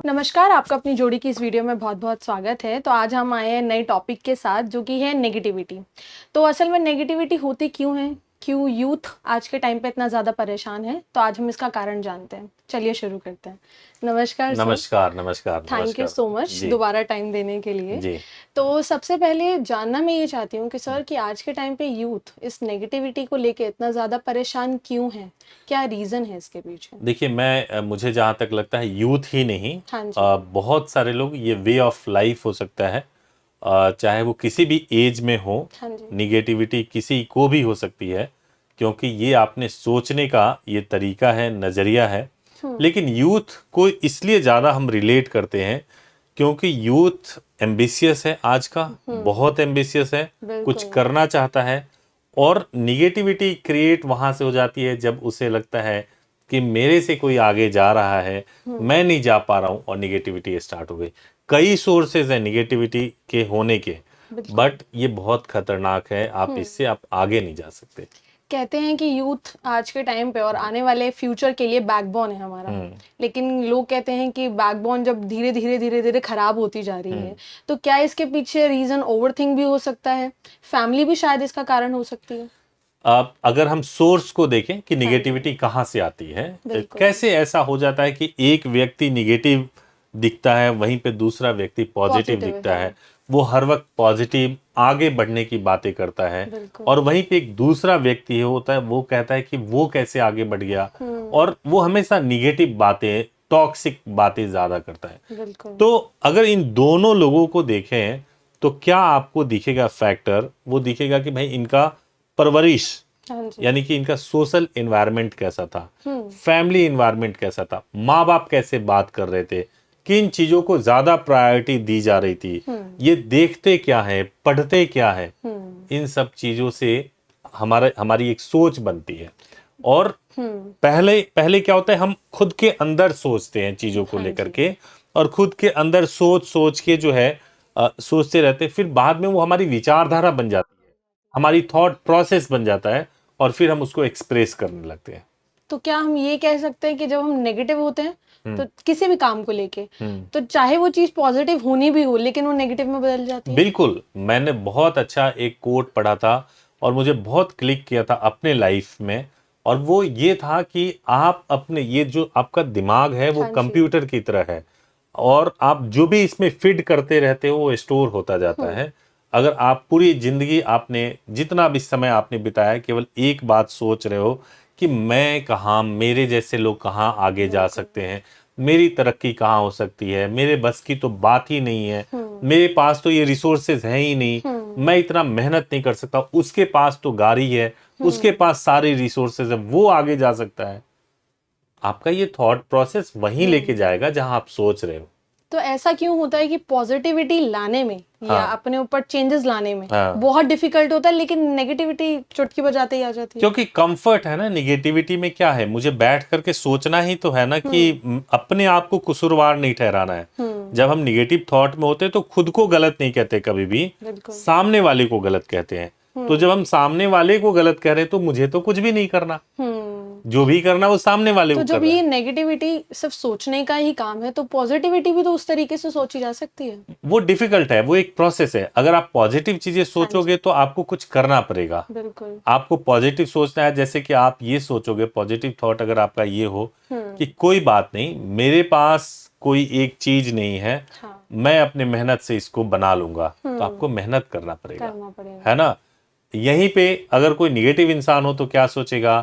नमस्कार, आपका अपनी जोड़ी की इस वीडियो में बहुत-बहुत स्वागत है। तो आज हम आए हैं नए टॉपिक के साथ जो कि है नेगेटिविटी। तो असल में नेगेटिविटी होती क्यों है? क्यों यूथ आज के टाइम पे इतना ज़्यादा परेशान है? तो आज हम इसका कारण जानते हैं। चलिए शुरू करते हैं। नमस्कार सर, नमस्कार, नमस्कार, थैंक यू नमस्कार। सो मच जी, दोबारा टाइम देने के लिए। जी। तो सबसे पहले जानना मैं ये चाहती हूँ कि सर कि आज के टाइम पे यूथ इस नेगेटिविटी को लेके इतना ज़्यादा परेशान क्यों है? क्या रीज़न है इसके पीछे? देखिए मुझे जहाँ तक लगता है यूथ ही नहीं हाँ जी। बहुत सारे लोग ये वे ऑफ लाइफ हो सकता है चाहे वो किसी भी एज में हो, हाँ जी। नेगेटिविटी किसी को भी हो सकती है क्योंकि ये आपने सोचने का ये तरीका है, नज़रिया है। लेकिन यूथ को इसलिए ज़्यादा हम रिलेट करते हैं क्योंकि यूथ एम्बिशियस है आज का, बहुत एम्बिशियस है, कुछ बिल्कुल। करना चाहता है और निगेटिविटी क्रिएट वहाँ से हो जाती है जब उसे लगता है कि मेरे से कोई आगे जा रहा है, मैं नहीं जा पा रहा हूँ और निगेटिविटी स्टार्ट हो गई। कई सोर्सेज हैं निगेटिविटी के होने के, बिल्कुल। बट ये बहुत खतरनाक है, इससे आप आगे नहीं जा सकते। कहते हैं कि यूथ आज के टाइम पे और आने वाले फ्यूचर के लिए बैकबोन है हमारा, लेकिन लोग कहते हैं कि बैकबोन जब धीरे धीरे खराब होती जा रही है, तो क्या इसके पीछे रीजन ओवरथिंक भी हो सकता है? फैमिली भी शायद इसका कारण हो सकती है। अब अगर हम सोर्स को देखें कि हाँ जी। निगेटिविटी कहाँ से आती है, बिल्कुल। कैसे ऐसा हो जाता है कि एक व्यक्ति निगेटिव दिखता है वहीं पे दूसरा व्यक्ति पॉजिटिव पॉजिटिव है, दिखता हाँ। है, वो हर वक्त पॉजिटिव आगे बढ़ने की बातें करता है बिल्कुल। और वहीं पे एक दूसरा व्यक्ति होता है वो कहता है कि वो कैसे आगे बढ़ गया और वो हमेशा निगेटिव बातें, टॉक्सिक बातें ज्यादा करता है। बिल्कुल। तो अगर इन दोनों लोगों को देखें तो क्या आपको दिखेगा फैक्टर, वो दिखेगा कि भाई इनका परवरिश हाँ जी। यानी कि इनका सोशल एनवायरनमेंट कैसा था, फैमिली एनवायरनमेंट कैसा था, माँ बाप कैसे बात कर रहे थे, किन चीजों को ज्यादा प्रायोरिटी दी जा रही थी, ये देखते क्या है, पढ़ते क्या है, इन सब चीजों से हमारी एक सोच बनती है। और पहले पहले क्या होता है, हम खुद के अंदर सोचते हैं चीजों को हाँ लेकर जी। के और खुद के अंदर सोच सोच के जो है सोचते रहते हैं, फिर बाद में वो हमारी विचारधारा बन जाती है, हमारी थॉट प्रोसेस बन जाता है और फिर हम उसको एक्सप्रेस करने लगते हैं। तो क्या हम ये कह सकते हैं कि जब हम नेगेटिव होते हैं तो किसी भी काम को लेके, तो चाहे वो चीज पॉजिटिव होनी भी हो लेकिन वो नेगेटिव में बदल जाती है? बिल्कुल, मैंने बहुत अच्छा एक कोट पढ़ा था और मुझे बहुत क्लिक किया था अपने लाइफ में और वो ये था कि आप अपने ये जो आपका दिमाग है वो हाँ जी। कंप्यूटर की तरह है और आप जो भी इसमें फीड करते रहते हो वो स्टोर होता जाता है। अगर आप पूरी जिंदगी आपने जितना भी समय आपने बिताया केवल एक बात सोच रहे हो कि मैं कहाँ, मेरे जैसे लोग कहाँ आगे जा सकते हैं, मेरी तरक्की कहाँ हो सकती है, मेरे बस की तो बात ही नहीं है, मेरे पास तो ये रिसोर्सेज हैं ही नहीं, मैं इतना मेहनत नहीं कर सकता, उसके पास तो गाड़ी है, उसके पास सारे रिसोर्सेज है, वो आगे जा सकता है। आपका ये थॉट प्रोसेस वहीं लेके जाएगा जहां आप सोच रहे हो। तो ऐसा क्यों होता है कि पॉजिटिविटी लाने में या हाँ, अपने ऊपर चेंजेस लाने में हाँ। बहुत डिफिकल्ट होता है लेकिन नेगेटिविटी चुटकी बजाते ही आ जाती है? क्योंकि कंफर्ट है ना, निगेटिविटी में क्या है, मुझे बैठ करके सोचना ही तो है ना कि अपने आप को कसूरवार नहीं ठहराना है। जब हम निगेटिव थॉट में होते हैं तो खुद को गलत नहीं कहते कभी भी, बिल्कुल। सामने वाले को गलत कहते हैं। तो जब हम सामने वाले को गलत कह रहे हैं तो मुझे तो कुछ भी नहीं करना, जो भी करना वो सामने वाले तो को कर जब रहा ये है। नेगेटिविटी सिर्फ सोचने का ही काम है तो पॉजिटिविटी भी तो उस तरीके से सोची जा सकती है। वो डिफिकल्ट है, वो एक प्रोसेस है। अगर आप पॉजिटिव चीजें हाँ जी। सोचोगे तो आपको कुछ करना पड़ेगा। बिल्कुल। आपको पॉजिटिव सोचना है, जैसे कि आप ये सोचोगे, पॉजिटिव थॉट अगर आपका ये हो कि कोई बात नहीं, मेरे पास कोई एक चीज नहीं है, हाँ। मैं अपने मेहनत से इसको बना लूंगा, तो आपको मेहनत करना पड़ेगा, पड़ेगा। है ना। यहीं पे अगर कोई निगेटिव इंसान हो तो क्या सोचेगा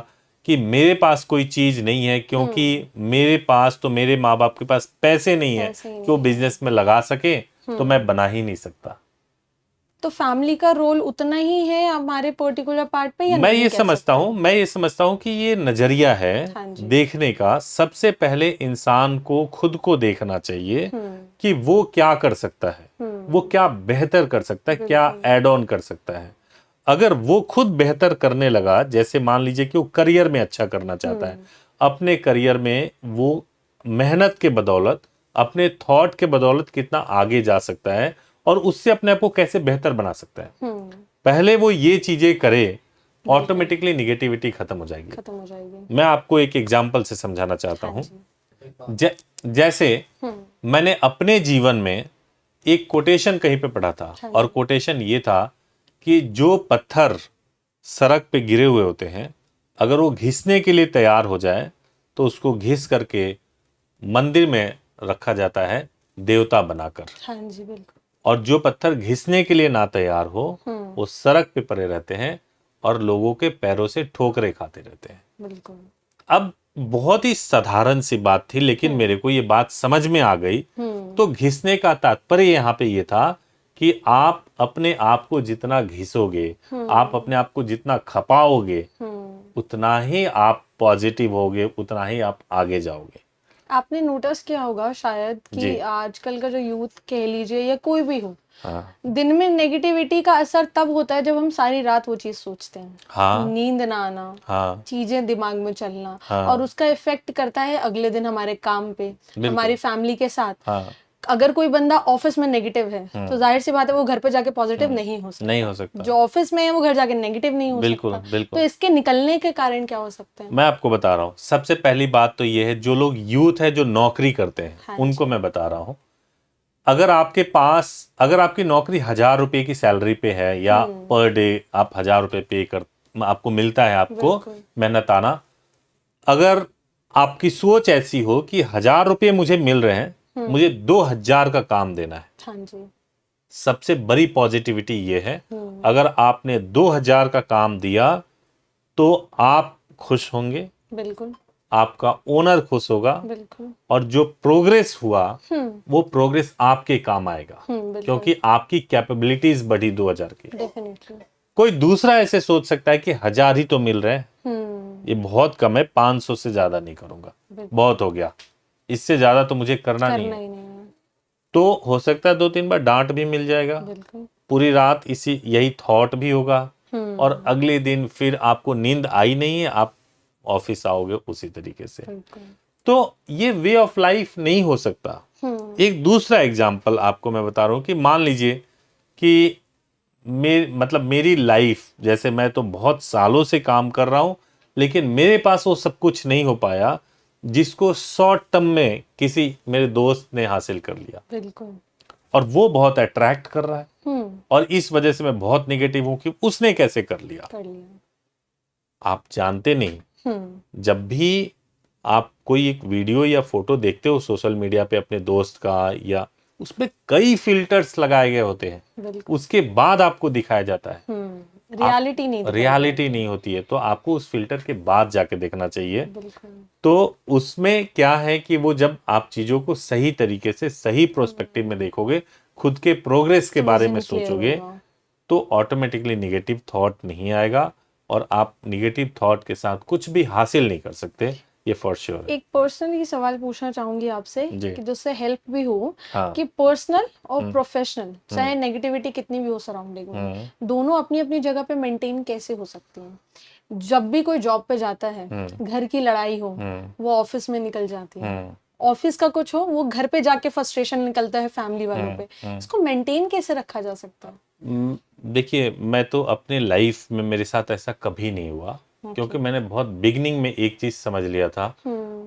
कि मेरे पास कोई चीज नहीं है क्योंकि मेरे पास तो, मेरे माँ बाप के पास पैसे नहीं है पैसे ही कि वो नहीं बिजनेस में लगा सके, तो मैं बना ही नहीं सकता। तो फैमिली का रोल उतना ही है हमारे पर्टिकुलर पार्ट पे या नहीं कह सकते हैं? मैं ये समझता हूँ कि ये नजरिया है हाँ जी। देखने का। सबसे पहले इंसान को खुद को देखना चाहिए कि वो क्या कर सकता है, वो क्या बेहतर कर सकता है, क्या ऐड ऑन कर सकता है। अगर वो खुद बेहतर करने लगा, जैसे मान लीजिए कि वो करियर में अच्छा करना चाहता है, अपने करियर में वो मेहनत के बदौलत, अपने थॉट के बदौलत कितना आगे जा सकता है और उससे अपने आप को कैसे बेहतर बना सकता है, पहले वो ये चीजें करे, ऑटोमेटिकली निगेटिविटी खत्म हो जाएगी। खत्म हो जाएगी। मैं आपको एक एग्जांपल से समझाना चाहता हाँ हूं। जी। जैसे मैंने अपने जीवन में एक कोटेशन कहीं पे पढ़ा था, और कोटेशन ये था कि जो पत्थर सड़क पे गिरे हुए होते हैं, अगर वो घिसने के लिए तैयार हो जाए तो उसको घिस करके मंदिर में रखा जाता है देवता बनाकर। हाँ जी, बिल्कुल। और जो पत्थर घिसने के लिए ना तैयार हो वो सड़क पे पड़े रहते हैं और लोगों के पैरों से ठोकरें खाते रहते हैं। बिल्कुल। अब बहुत ही साधारण सी बात थी, लेकिन मेरे को ये बात समझ में आ गई। तो घिसने का तात्पर्य यहाँ पे ये था कि आप अपने आप को जितना घिसोगे, आप अपने आप को जितना खपाओगे, उतना ही आप पॉजिटिव होगे, उतना ही आप आगे जाओगे। आपने नोटिस किया होगा शायद कि आजकल का जो यूथ कह लीजिए या कोई भी हो, दिन में नेगेटिविटी का असर तब होता है जब हम सारी रात वो चीज सोचते हैं। नींद ना आना, चीजें दिमाग में चलना, और उसका इफेक्ट करता है अगले दिन हमारे काम पे, हमारी फैमिली के साथ। अगर कोई बंदा ऑफिस में नेगेटिव है तो जाहिर सी बात है वो घर पे जाके पॉजिटिव नहीं हो सकता। जो ऑफिस में है वो घर जाके नेगेटिव नहीं हो सकता। तो इसके निकलने के कारण क्या हो सकते हैं? मैं आपको बता रहा हूँ। सबसे पहली बात तो ये है, जो लोग यूथ है जो नौकरी करते हैं, उनको मैं बता रहा हूँ, अगर आपकी नौकरी 1000 रुपए की सैलरी पे है या पर डे आप 1000 रुपए आपको मिलता है, आपको मेहनताना, अगर आपकी सोच ऐसी हो कि 1000 रुपये मुझे मिल रहे हैं, मुझे 2000 का काम देना है। हाँ जी। सबसे बड़ी पॉजिटिविटी ये है, अगर आपने 2000 का काम दिया तो आप खुश होंगे, बिल्कुल, आपका ओनर खुश होगा, बिल्कुल, और जो प्रोग्रेस हुआ वो प्रोग्रेस आपके काम आएगा, क्योंकि आपकी कैपेबिलिटीज बढ़ी 2000 की। डेफिनेटली। कोई दूसरा ऐसे सोच सकता है कि 1000 ही तो मिल रहे हैं, ये बहुत कम है, 500 से ज्यादा नहीं करूंगा, बहुत हो गया, इससे ज्यादा तो मुझे करना नहीं है। तो हो सकता है 2-3 बार डांट भी मिल जाएगा, पूरी रात यही थॉट भी होगा, और अगले दिन फिर आपको नींद आई नहीं है, आप ऑफिस आओगे उसी तरीके से। तो ये वे ऑफ लाइफ नहीं हो सकता। एक दूसरा एग्जांपल आपको मैं बता रहा हूं कि मान लीजिए कि मेरी लाइफ, जैसे मैं तो बहुत सालों से काम कर रहा हूं, लेकिन मेरे पास वो सब कुछ नहीं हो पाया जिसको शॉर्ट टर्म में किसी मेरे दोस्त ने हासिल कर लिया। बिल्कुल। और वो बहुत अट्रैक्ट कर रहा है, और इस वजह से मैं बहुत निगेटिव हूं कि उसने कैसे कर लिया। आप जानते नहीं, जब भी आप कोई एक वीडियो या फोटो देखते हो सोशल मीडिया पे अपने दोस्त का, या उसमें कई फिल्टर्स लगाए गए होते हैं, उसके बाद आपको दिखाया जाता है, रियलिटी नहीं होती है, तो आपको उस फिल्टर के बाद जाके देखना चाहिए। तो उसमें क्या है कि वो जब आप चीजों को सही तरीके से सही प्रोस्पेक्टिव में देखोगे, खुद के प्रोग्रेस के बारे में सोचोगे, तो ऑटोमेटिकली निगेटिव थॉट नहीं आएगा, और आप निगेटिव थॉट के साथ कुछ भी हासिल नहीं कर सकते, ये फॉर श्योर है। एक पर्सनली सवाल पूछना चाहूंगी आपसे कि जिससे हेल्प भी हो, कि पर्सनल और प्रोफेशनल, चाहे नेगेटिविटी कितनी भी हो सराउंडिंग में, दोनों अपनी अपनी जगह पे मेंटेन कैसे हो सकती हैं? जब भी कोई जॉब पे जाता है, घर की लड़ाई हो वो ऑफिस में निकल जाती है, ऑफिस का कुछ हो वो घर पे जाके फ्रस्ट्रेशन निकलता है फैमिली वालों पे, इसको मेंटेन कैसे रखा जा सकता है? देखिए, मैं तो अपने लाइफ में मेरे साथ ऐसा कभी नहीं हुआ, क्योंकि मैंने बहुत बिगनिंग में एक चीज समझ लिया था,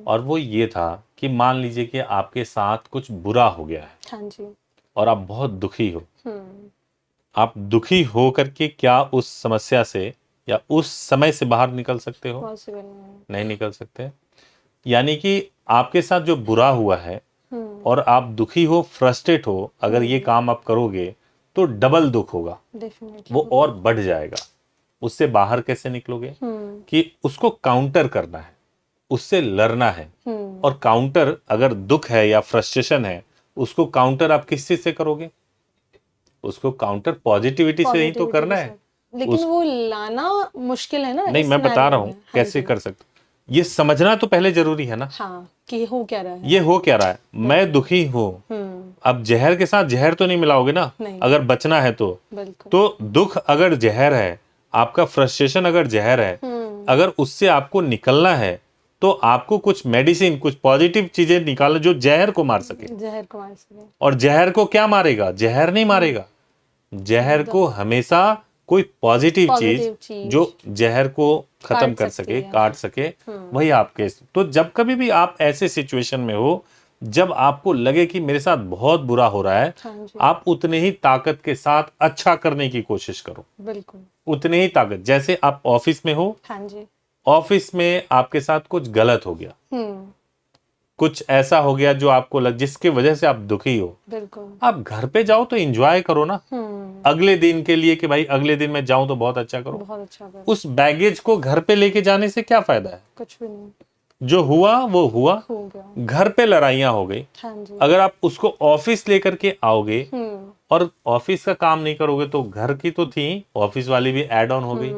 और वो ये था कि मान लीजिए कि आपके साथ कुछ बुरा हो गया है, हाँ जी, और आप बहुत दुखी हो, आप दुखी हो करके क्या उस समस्या से या उस समय से बाहर निकल सकते हो? नहीं निकल सकते। यानी कि आपके साथ जो बुरा हुआ है और आप दुखी हो, फ्रस्ट्रेट हो, अगर ये काम आप करोगे तो डबल दुख होगा, वो और बढ़ जाएगा। उससे बाहर कैसे निकलोगे? कि उसको काउंटर करना है, उससे लड़ना है। और काउंटर, अगर दुख है या फ्रस्ट्रेशन है, उसको काउंटर आप किस चीज से करोगे? उसको काउंटर पॉजिटिविटी से ही तो करना है। लेकिन वो लाना मुश्किल है ना। नहीं, मैं बता रहा हूँ कैसे कर सकते। ये समझना तो पहले जरूरी है ना, हाँ, कि हो क्या रहा है, ये हो क्या रहा है। मैं दुखी हूँ, अब जहर के साथ जहर तो नहीं मिलाओगे ना, अगर बचना है तो दुख अगर जहर है, आपका फ्रस्ट्रेशन अगर जहर है, अगर उससे आपको निकलना है तो आपको कुछ मेडिसिन, कुछ पॉजिटिव चीजें निकालो जो जहर को मार सके। और जहर को क्या मारेगा? जहर नहीं मारेगा, जहर को हमेशा कोई पॉजिटिव पॉजिटिव चीज चीज जो जहर को खत्म काट कर सकती सके, है। काट सके, वही आपके। तो जब कभी भी आप ऐसे सिचुएशन में हो जब आपको लगे कि मेरे साथ बहुत बुरा हो रहा है, हाँ जी, आप उतने ही ताकत के साथ अच्छा करने की कोशिश करो। बिल्कुल। उतने ही ताकत, जैसे आप ऑफिस में हो, हाँ जी। ऑफिस में आपके साथ कुछ गलत हो गया, कुछ ऐसा हो गया जो आपको जिसकी वजह से आप दुखी हो, बिल्कुल। आप घर पे जाओ तो एंजॉय करो ना अगले दिन के लिए कि भाई अगले दिन मैं जाऊं तो बहुत अच्छा करो। बहुत अच्छा कर, उस बैगेज को घर पे लेके जाने से क्या फायदा है? कुछ भी नहीं जो हुआ वो हुआ, हो गया। घर पे लड़ाइयां हो गई। हाँ जी। अगर आप उसको ऑफिस लेकर के आओगे हम्म और ऑफिस का काम नहीं करोगे तो घर की तो थी, ऑफिस वाली भी एड ऑन हो गई।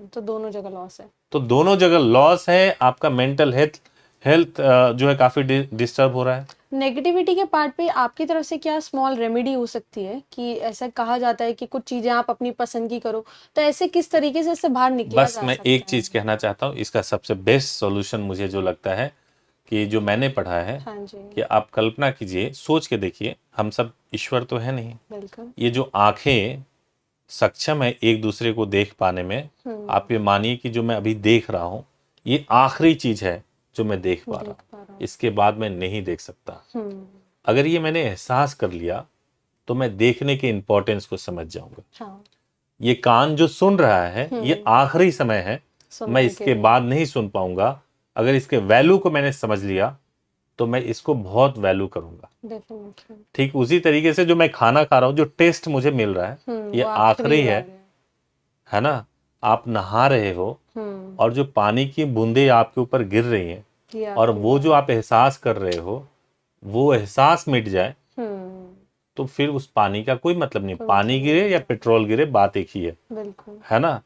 तो दोनों जगह लॉस है। तो दोनों जगह लॉस है। आपका मेंटल हेल्थ हेल्थ जो है काफी डिस्टर्ब हो रहा है। नेगेटिविटी के पार्ट पे आपकी तरफ से क्या स्मॉल रेमेडी हो सकती है कि ऐसा कहा जाता है कि कुछ चीजें आप अपनी पसंद की करो, तो ऐसे किस तरीके से इससे बाहर निकला बस जा मैं सकता एक है? चीज कहना चाहता हूँ, इसका सबसे बेस्ट सॉल्यूशन मुझे जो लगता है कि जो मैंने पढ़ा है, हाँ जी, कि आप कल्पना कीजिए, सोच के देखिए, हम सब ईश्वर तो है नहीं। बिल्कुल। ये जो आंखें सक्षम है एक दूसरे को देख पाने में, आप ये मानिए कि जो मैं अभी देख रहा हूँ ये आखिरी चीज है जो मैं देख पा रहा हूँ, इसके बाद मैं नहीं देख सकता। अगर ये मैंने एहसास कर लिया तो मैं देखने के इम्पोर्टेंस को समझ जाऊंगा। हाँ, ये कान जो सुन रहा है ये आखिरी समय है, सुनने मैं के इसके लिए। बाद नहीं सुन पाऊंगा। अगर इसके वैल्यू को मैंने समझ लिया तो मैं इसको बहुत वैल्यू करूंगा। डेफिनेटली। ठीक उसी तरीके से जो मैं खाना खा रहा हूँ, जो टेस्ट मुझे मिल रहा है ये वो आखिरी बार है ना। आप नहा रहे हो और जो पानी की बूंदें आपके ऊपर गिर रही हैं ये और आखिरी वो जो आप एहसास कर रहे हो वो एहसास मिट जाए तो फिर उस पानी का कोई मतलब नहीं। पानी गिरे या पेट्रोल गिरे, बात एक ही बिल्कुल। है ना।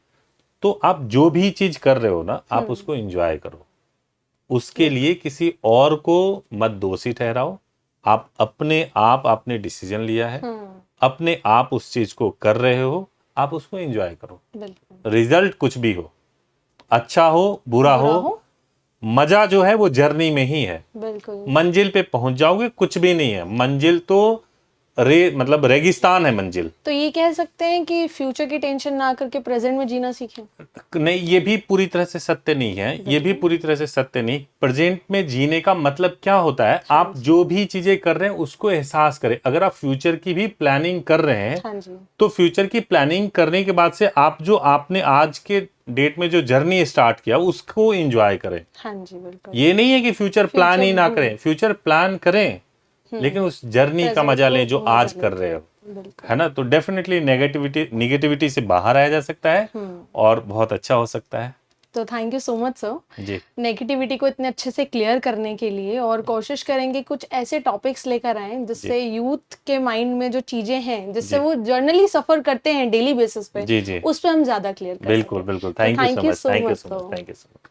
तो आप जो भी चीज कर रहे हो ना, आप उसको एंजॉय करो। उसके लिए किसी और को मत दोषी ठहराओ। आप अपने आप आपने डिसीजन लिया है, अपने आप उस चीज को कर रहे हो, आप उसको एंजॉय करो। बिल्कुल। रिजल्ट कुछ भी हो, अच्छा हो बुरा हो, मजा जो है वो जर्नी में ही है। बिल्कुल। मंजिल पे पहुंच जाओगे, कुछ भी नहीं है मंजिल तो मतलब रेगिस्तान है मंजिल। तो ये कह सकते हैं कि फ्यूचर की टेंशन ना करके प्रेजेंट में जीना सीखें। नहीं, ये भी पूरी तरह से सत्य नहीं है। ये भी पूरी तरह से सत्य नहीं। प्रेजेंट में जीने का मतलब क्या होता है, आप जो भी चीजें कर रहे हैं उसको एहसास करें। अगर आप फ्यूचर की भी प्लानिंग कर रहे हैं, हाँ जी, तो फ्यूचर की प्लानिंग करने के बाद से आप जो आपने आज के डेट में जो जर्नी स्टार्ट किया उसको एंजॉय करें। हाँ जी, बिल्कुल। ये नहीं है कि फ्यूचर प्लान ही ना करें, फ्यूचर प्लान करें लेकिन उस जर्नी का मजा लें जो आज कर रहे हो, है ना। तो डेफिनेटली निगेटिविटी से बाहर आया जा सकता है और बहुत अच्छा हो सकता है। तो thank you so much sir, जी, नेगेटिविटी को इतने अच्छे से क्लियर करने के लिए। और कोशिश करेंगे कुछ ऐसे टॉपिक्स लेकर आएं जिससे यूथ के माइंड में जो चीजें हैं जिससे वो जर्नली सफर करते हैं डेली बेसिस पे, जी, जी, उस पर हम ज्यादा क्लियर कर बिल्कुल सकें। बिल्कुल। तो thank you thank so you much, so thank you much so much, sir. Thank you so much.